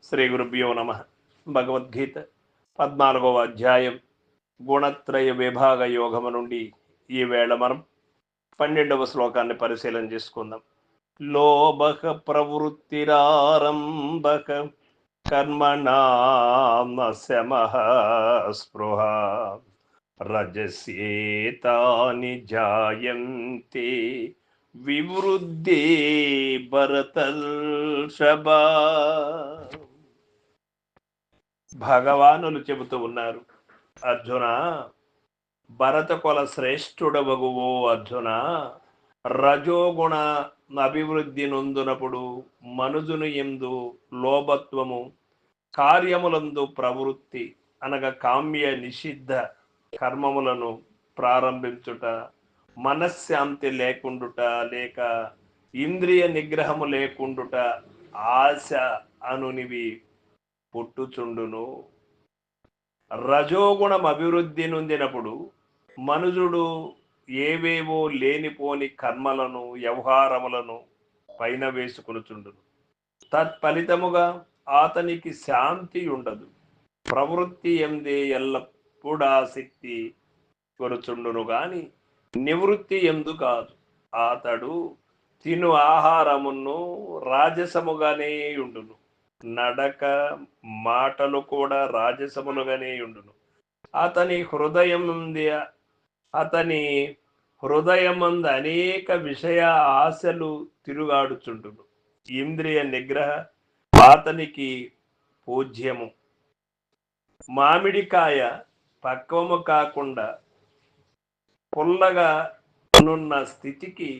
శ్రీ గురుభ్యో నమ. భగవద్గీత 14వ అధ్యాయం గుణత్రయ విభాగ యోగము నుండి ఈవేళ మనం 12వ శ్లోకాన్ని పరిశీలన చేసుకుందాం. లోభః ప్రవృత్తిరారంభః కర్మణాం శమః స్పృహ రజస్యేతాని జాయంతే వివృద్ధే భరతర్షభ. భగవానులు చెబుతూ ఉన్నారు, అర్జున, భరత కొల శ్రేష్ఠుడవగువో అర్జున, రజోగుణ అభివృద్ధి నొందునప్పుడు మనుజును ఎందు లోభత్వము, కార్యములందు ప్రవృత్తి అనగా కామ్య నిషిద్ధ కర్మములను ప్రారంభించుట, మనశ్శాంతి లేకుండుట లేక ఇంద్రియ నిగ్రహము లేకుండుట, ఆశ అనునివి పుట్టుచుండును. రజోగుణం అభివృద్ధి నొందినప్పుడు మనుజుడు ఏవేవో లేనిపోని కర్మలను వ్యవహారములను పైన వేసుకునుచుండును. తత్ఫలితముగా అతనికి శాంతి ఉండదు. ప్రవృత్తి ఎందే ఎల్లప్పుడాసక్తి కొరుచుండును గాని నివృత్తి ఎందు కాదు. అతడు తిను ఆహారమును రాజసముగానే ఉండును, నడక మాటలు కూడా రాజసములుగానే ఉండును. అతని హృదయమందు అనేక విషయ ఆశలు తిరుగాడుచుండును. ఇంద్రియ నిగ్రహ అతనికి పూజ్యము. మామిడికాయ పక్వము కాకుండా పుల్లగా నున్న స్థితికి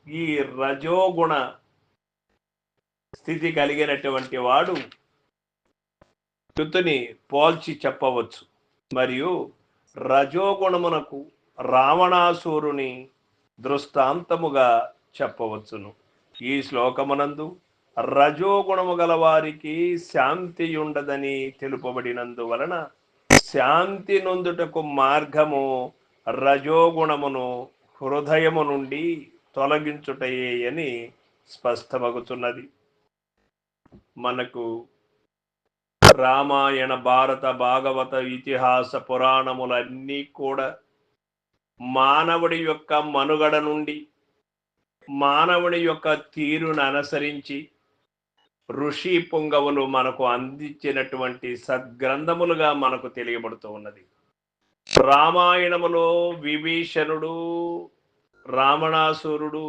ఈ రజోగుణ స్థితి కలిగినటువంటి వాడు తుని పోల్చి చెప్పవచ్చు. మరియు రజోగుణమునకు రావణాసురుని దృష్టాంతముగా చెప్పవచ్చును. ఈ శ్లోకమునందు రజోగుణము గల వారికి శాంతి ఉండదని తెలుపబడినందువలన శాంతి నొందుటకు మార్గము రజోగుణమును హృదయము నుండి తొలగించుటయే అని స్పష్టమగుతున్నది. మనకు రామాయణ, భారత, భాగవత, ఇతిహాస పురాణములన్నీ కూడా మానవుడి యొక్క మనుగడ నుండి, మానవుడి యొక్క తీరును అనుసరించి ఋషి పుంగవులు మనకు అందించినటువంటి సద్గ్రంథములుగా మనకు తెలియబడుతూ ఉన్నది. రామాయణములో విభీషణుడు, రావణాసురుడు,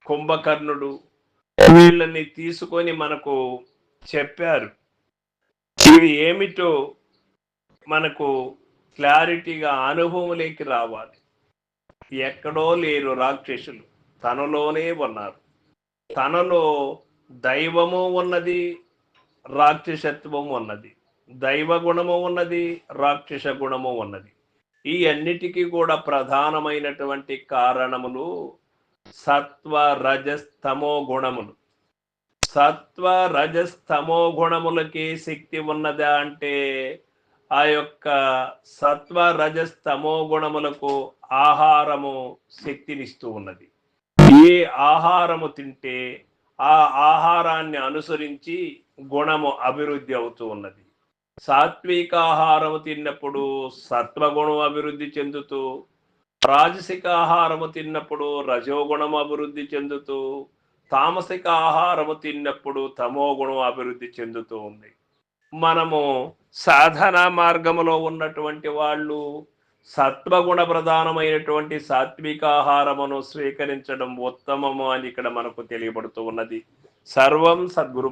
కుంభకర్ణుడు వీళ్ళని తీసుకొని మనకు చెప్పారు. ఇవి ఏమిటో మనకు క్లారిటీగా అనుభవంలోకి రావాలి. ఎక్కడో లేరు రాక్షసులు, తనలోనే ఉన్నారు. తనలో దైవము ఉన్నది, రాక్షసత్వము ఉన్నది. దైవ గుణము ఉన్నది, రాక్షస గుణము ఉన్నది. ఈ అన్నిటికీ కూడా ప్రధానమైనటువంటి కారణములు సత్వ రజస్తమో గుణములు. సత్వ రజస్తమో గుణములకి శక్తి ఉన్నదా అంటే ఆ యొక్క సత్వ రజస్తమో గుణములకు ఆహారము శక్తినిస్తూ ఉన్నది. ఏ ఆహారము తింటే ఆ ఆహారాన్ని అనుసరించి గుణము అభివృద్ధి అవుతూ ఉన్నది. సాత్విక ఆహారము తిన్నప్పుడు సత్వగుణం అభివృద్ధి చెందుతూ, రాజసిక ఆహారము తిన్నప్పుడు రజోగుణం అభివృద్ధి చెందుతూ, తామసిక ఆహారము తిన్నప్పుడు తమో గుణం అభివృద్ధి చెందుతూ ఉంది. మనము సాధన మార్గములో ఉన్నటువంటి వాళ్ళు సత్వగుణ ప్రధానమైనటువంటి సాత్విక ఆహారమును స్వీకరించడం ఉత్తమము అని ఇక్కడ మనకు తెలియబడుతూ ఉన్నది. సర్వం సద్గురు.